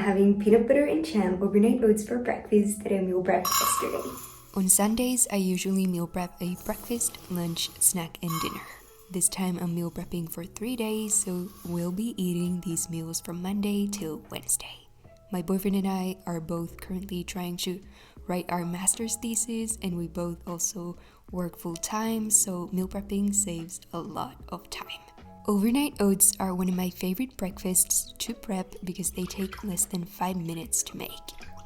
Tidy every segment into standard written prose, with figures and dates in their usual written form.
having peanut butter and jam overnight oats for breakfast that I meal prepped yesterday. On Sundays, I usually meal prep a breakfast, lunch, snack, and dinner. This time I'm meal prepping for 3 days, so we'll be eating these meals from Monday till Wednesday. My boyfriend and I are both currently trying to write our master's thesis, and we both also work full-time, so meal prepping saves a lot of time. Overnight oats are one of my favorite breakfasts to prep because they take less than 5 minutes to make.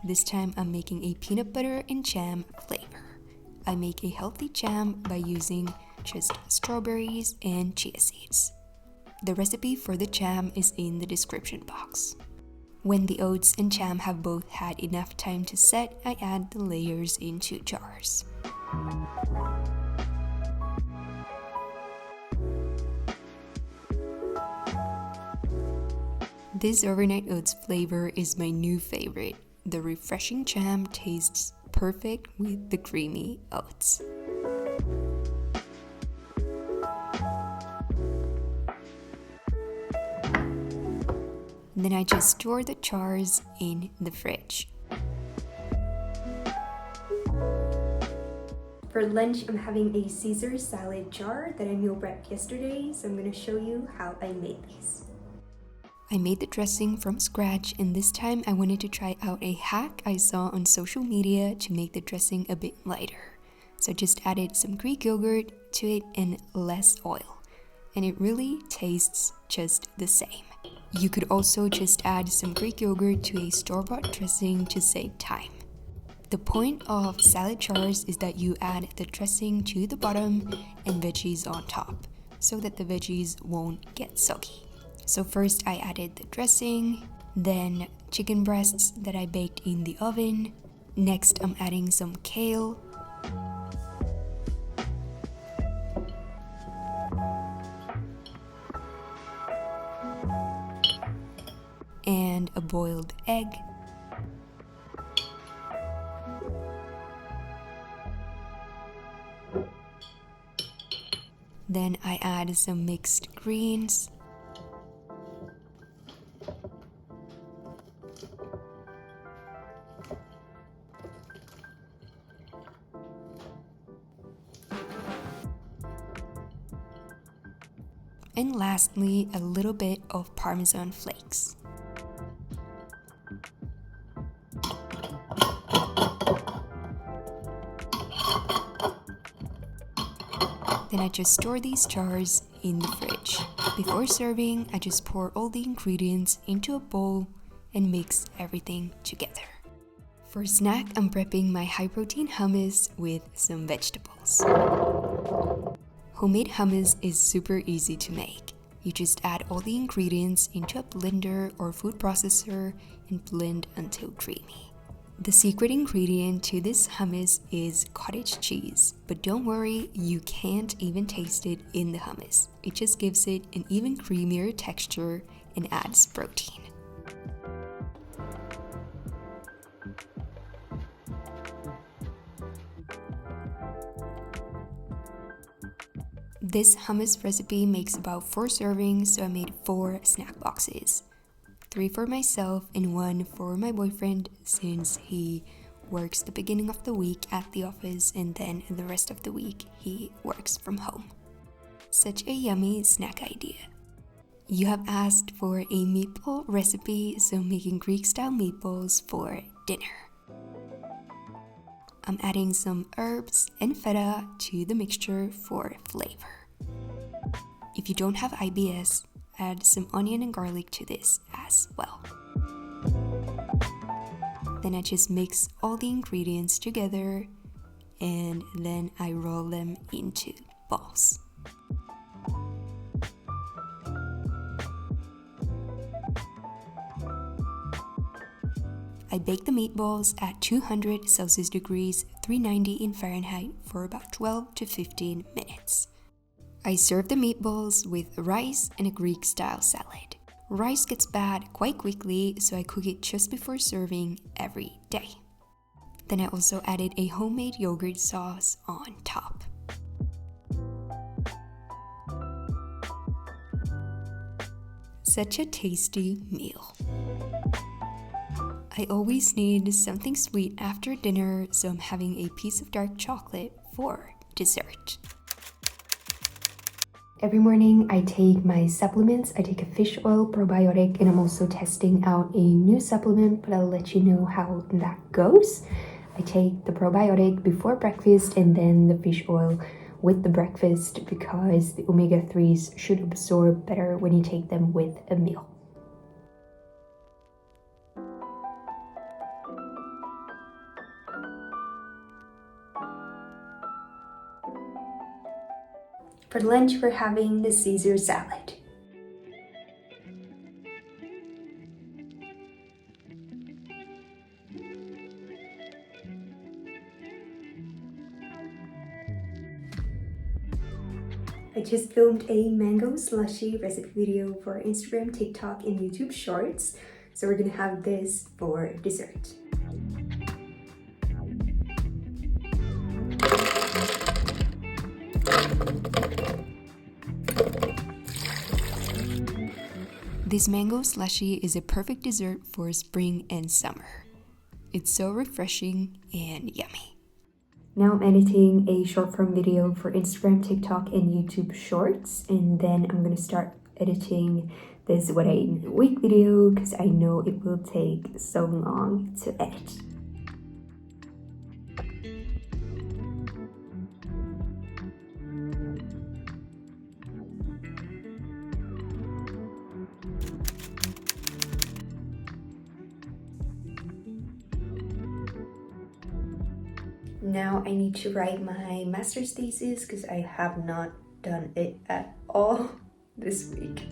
This time I'm making a peanut butter and jam flavor. I make a healthy jam by using just strawberries and chia seeds. The recipe for the jam is in the description box. When the oats and jam have both had enough time to set, I add the layers into jars. This overnight oats flavor is my new favorite. The refreshing jam tastes perfect with the creamy oats. Then I just store the jars in the fridge. For lunch, I'm having a Caesar salad jar that I meal prepped yesterday, so I'm going to show you how I made these. I made the dressing from scratch, and this time I wanted to try out a hack I saw on social media to make the dressing a bit lighter. So I just added some Greek yogurt to it and less oil, and it really tastes just the same. You could also just add some Greek yogurt to a store-bought dressing to save time. The point of salad jars is that you add the dressing to the bottom and veggies on top, so that the veggies won't get soggy. So first I added the dressing, then chicken breasts that I baked in the oven. Next I'm adding some kale, and a boiled egg. Then I add some mixed greens. And lastly, a little bit of Parmesan flakes. Then I just store these jars in the fridge. Before serving, I just pour all the ingredients into a bowl and mix everything together. For snack, I'm prepping my high-protein hummus with some vegetables. Homemade hummus is super easy to make. You just add all the ingredients into a blender or food processor and blend until creamy. The secret ingredient to this hummus is cottage cheese, but don't worry, you can't even taste it in the hummus. It just gives it an even creamier texture and adds protein. This hummus recipe makes about 4 servings, so I made 4 snack boxes. 3 for myself and 1 for my boyfriend, since he works the beginning of the week at the office and then the rest of the week he works from home. Such a yummy snack idea. You have asked for a meatball recipe, so I'm making Greek-style meatballs for dinner. I'm adding some herbs and feta to the mixture for flavor. If you don't have IBS, add some onion and garlic to this as well. Then I just mix all the ingredients together and then I roll them into balls. I bake the meatballs at 200 Celsius degrees, 390 in Fahrenheit for about 12 to 15 minutes. I serve the meatballs with rice and a Greek-style salad. Rice gets bad quite quickly, so I cook it just before serving every day. Then I also added a homemade yogurt sauce on top. Such a tasty meal. I always need something sweet after dinner, so I'm having a piece of dark chocolate for dessert. Every morning I take my supplements. I take a fish oil probiotic, and I'm also testing out a new supplement, but I'll let you know how that goes. I take the probiotic before breakfast and then the fish oil with the breakfast because the omega-3s should absorb better when you take them with a meal. For lunch, we're having the Caesar salad. I just filmed a mango slushie recipe video for Instagram, TikTok, and YouTube Shorts. So we're gonna have this for dessert. This mango slushie is a perfect dessert for spring and summer. It's so refreshing and yummy. Now I'm editing a short form video for Instagram, TikTok, and YouTube Shorts, and then I'm gonna start editing this What I Ate in a Week video because I know it will take so long to edit. Now I need to write my master's thesis because I have not done it at all this week.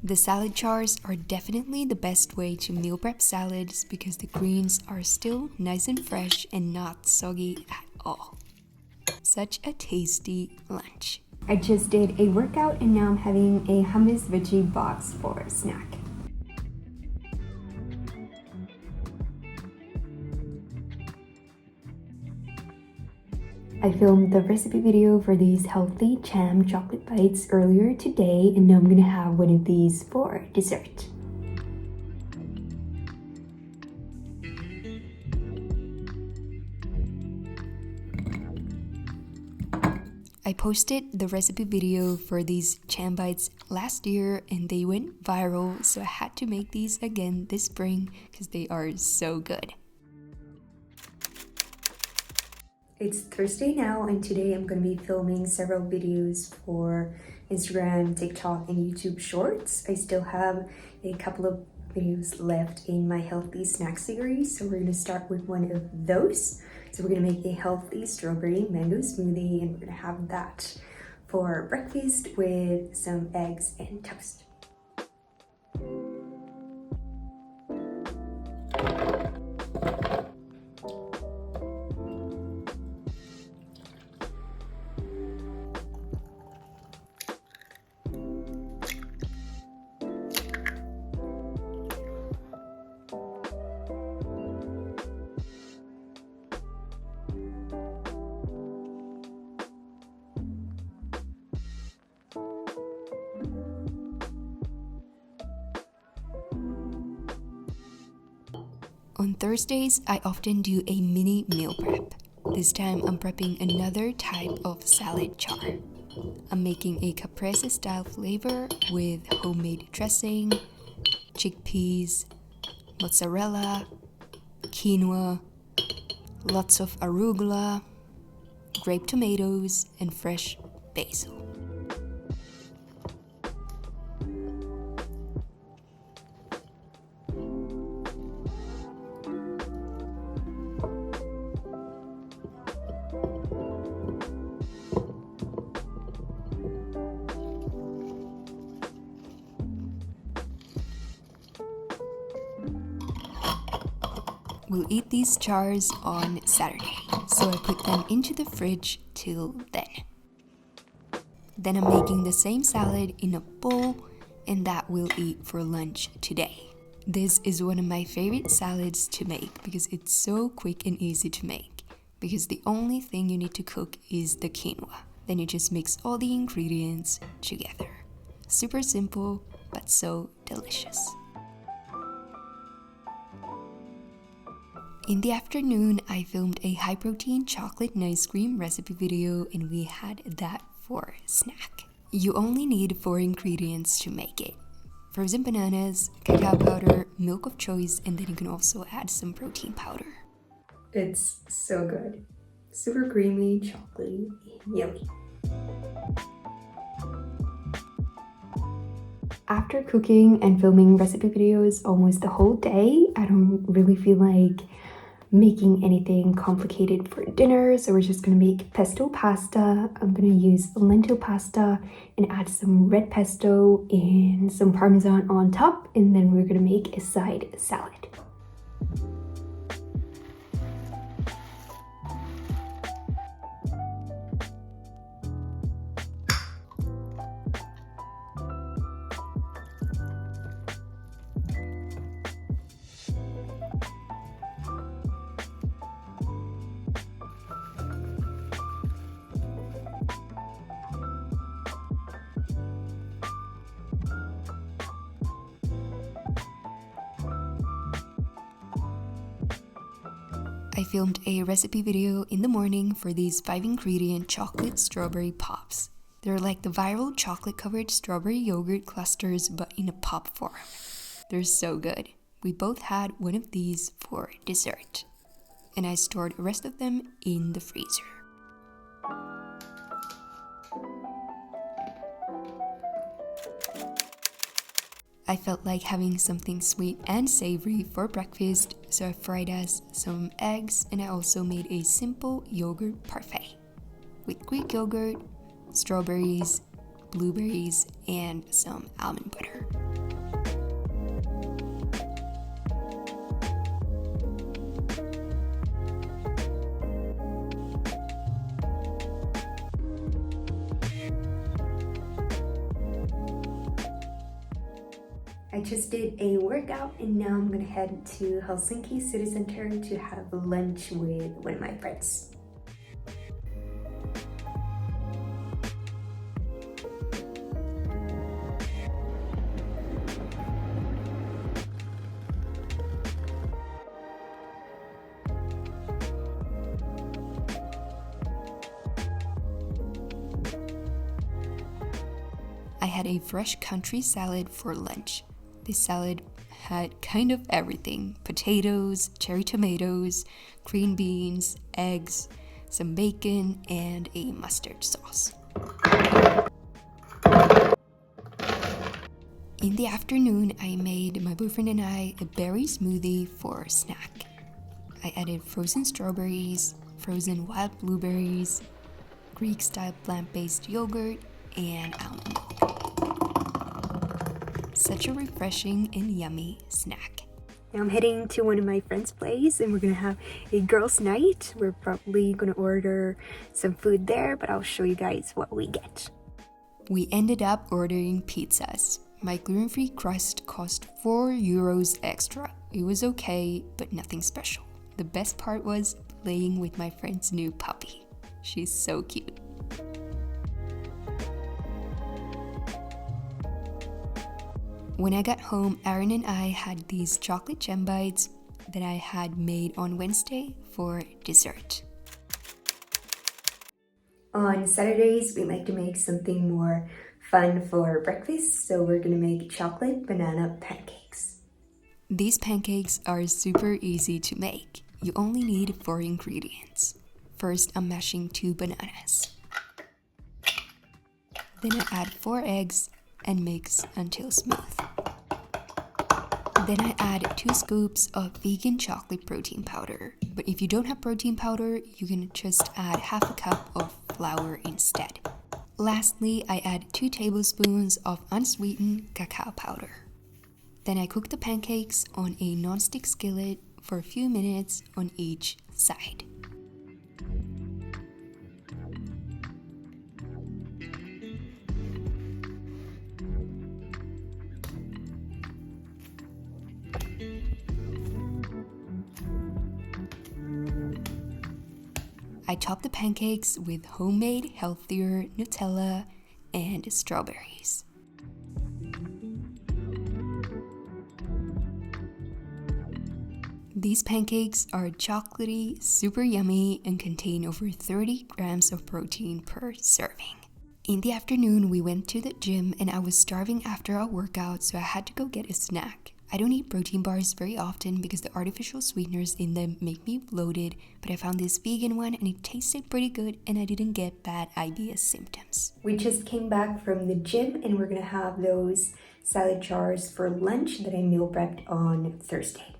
The salad jars are definitely the best way to meal prep salads because the greens are still nice and fresh and not soggy at all. Such a tasty lunch. I just did a workout and now I'm having a hummus veggie box for a snack. I filmed the recipe video for these healthy jam chocolate bites earlier today, and now I'm gonna have one of these for dessert. I posted the recipe video for these jam bites last year and they went viral, so I had to make these again this spring because they are so good. It's Thursday now, and today I'm going to be filming several videos for Instagram, TikTok, and YouTube Shorts. I still have a couple of videos left in my healthy snack series, so we're going to start with one of those. So we're going to make a healthy strawberry mango smoothie, and we're going to have that for breakfast with some eggs and toast. On Thursdays, I often do a mini meal prep. This time I'm prepping another type of salad jar. I'm making a Caprese-style flavor with homemade dressing, chickpeas, mozzarella, quinoa, lots of arugula, grape tomatoes, and fresh basil. We'll eat these jars on Saturday, so I put them into the fridge till then. Then I'm making the same salad in a bowl, and that we'll eat for lunch today. This is one of my favorite salads to make because it's so quick and easy to make. because the only thing you need to cook is the quinoa. Then you just mix all the ingredients together. Super simple, but so delicious. In the afternoon, I filmed a high-protein chocolate and ice cream recipe video, and we had that for snack. You only need 4 ingredients to make it. Frozen bananas, cacao powder, milk of choice, and then you can also add some protein powder. It's so good. Super creamy, chocolatey, and yummy. After cooking and filming recipe videos almost the whole day, I don't really feel like making anything complicated for dinner, so we're just gonna make pesto pasta. I'm gonna use lentil pasta and add some red pesto and some parmesan on top, and then we're gonna make a side salad. I filmed a recipe video in the morning for these 5-ingredient chocolate strawberry pops. They're like the viral chocolate-covered strawberry yogurt clusters, but in a pop form. They're so good. We both had one of these for dessert, and I stored the rest of them in the freezer. I felt like having something sweet and savory for breakfast, so I fried us some eggs, and I also made a simple yogurt parfait with Greek yogurt, strawberries, blueberries, and some almond butter. I just did a workout and now I'm gonna head to Helsinki City Center to have lunch with one of my friends. I had a fresh country salad for lunch. This salad had kind of everything: potatoes, cherry tomatoes, green beans, eggs, some bacon, and a mustard sauce. In the afternoon, I made my boyfriend and I a berry smoothie for a snack. I added frozen strawberries, frozen wild blueberries, Greek-style plant-based yogurt, and almond milk. Such a refreshing and yummy snack. Now I'm heading to one of my friends' place and we're gonna have a girls' night. We're probably gonna order some food there, but I'll show you guys what we get. We ended up ordering pizzas. My gluten-free crust cost €4 extra. It was okay, but nothing special. The best part was playing with my friend's new puppy. She's so cute. When I got home, Aaron and I had these chocolate gem bites that I had made on Wednesday for dessert. On Saturdays, we like to make something more fun for breakfast, so we're gonna make chocolate banana pancakes. These pancakes are super easy to make. You only need 4 ingredients. First, I'm mashing 2 bananas. Then I add 4 eggs and mix until smooth. Then I add 2 scoops of vegan chocolate protein powder. But if you don't have protein powder, you can just add half a cup of flour instead. Lastly, I add 2 tablespoons of unsweetened cacao powder. Then I cook the pancakes on a non-stick skillet for a few minutes on each side. I topped the pancakes with homemade, healthier Nutella and strawberries. These pancakes are chocolatey, super yummy, and contain over 30 grams of protein per serving. In the afternoon, we went to the gym and I was starving after our workout, so I had to go get a snack. I don't eat protein bars very often because the artificial sweeteners in them make me bloated, but I found this vegan one and it tasted pretty good and I didn't get bad IBS symptoms. We just came back from the gym and we're gonna have those salad jars for lunch that I meal prepped on Thursday.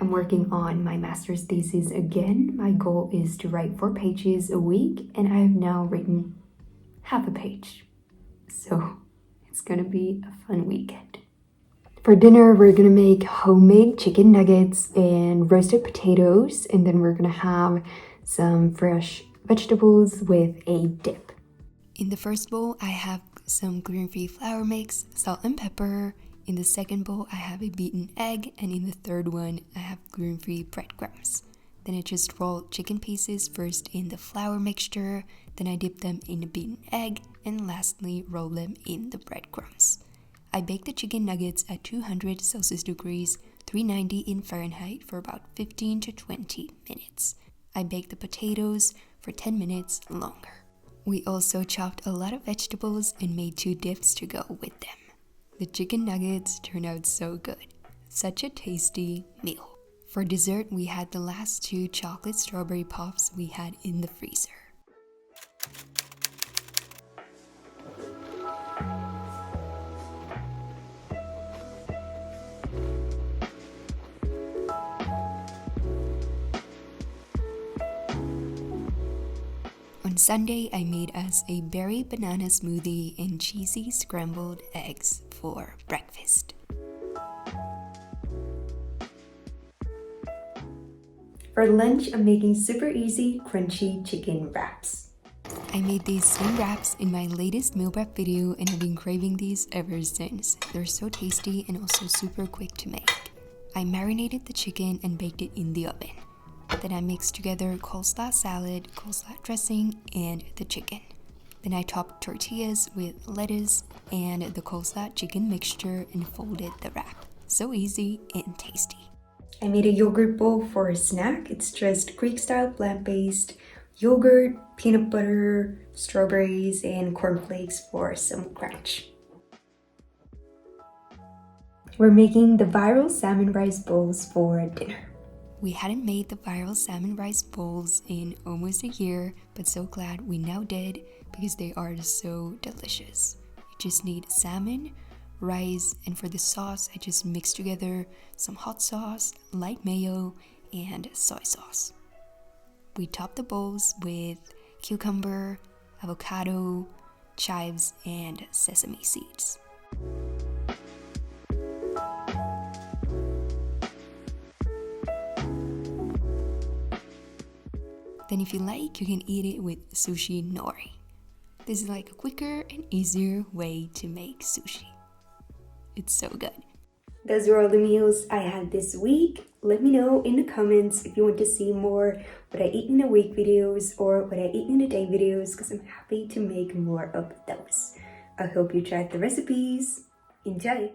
I'm working on my master's thesis again. My goal is to write 4 pages a week, and I have now written half a page. So it's gonna be a fun weekend. For dinner, we're gonna make homemade chicken nuggets and roasted potatoes, and then we're gonna have some fresh vegetables with a dip. In the first bowl, I have some gluten-free flour mix, salt and pepper. In the second bowl, I have a beaten egg, and in the third one, I have gluten-free breadcrumbs. Then I just roll chicken pieces first in the flour mixture, then I dip them in a beaten egg, and lastly roll them in the breadcrumbs. I bake the chicken nuggets at 200 Celsius degrees, 390 in Fahrenheit for about 15 to 20 minutes. I bake the potatoes for 10 minutes longer. We also chopped a lot of vegetables and made 2 dips to go with them. The chicken nuggets turned out so good. Such a tasty meal. For dessert, we had the last 2 chocolate strawberry puffs we had in the freezer. On Sunday, I made us a berry banana smoothie and cheesy scrambled eggs for breakfast. For lunch, I'm making super easy, crunchy chicken wraps. I made these same wraps in my latest meal prep video and I've been craving these ever since. They're so tasty and also super quick to make. I marinated the chicken and baked it in the oven. Then I mixed together coleslaw salad, coleslaw dressing, and the chicken. Then I topped tortillas with lettuce and the coleslaw chicken mixture and folded the wrap. So easy and tasty. I made a yogurt bowl for a snack. It's just Greek-style plant-based yogurt, peanut butter, strawberries, and cornflakes for some crunch. We're making the viral salmon rice bowls for dinner. We hadn't made the viral salmon rice bowls in almost a year, but so glad we now did because they are so delicious. You just need salmon, rice, and for the sauce, I just mixed together some hot sauce, light mayo, and soy sauce. We topped the bowls with cucumber, avocado, chives, and sesame seeds. Then if you like, you can eat it with sushi nori. This is like a quicker and easier way to make sushi. It's so good. Those were all the meals I had this week. Let me know in the comments if you want to see more what I eat in a week videos or what I eat in a day videos because I'm happy to make more of those. I hope you tried the recipes. Enjoy!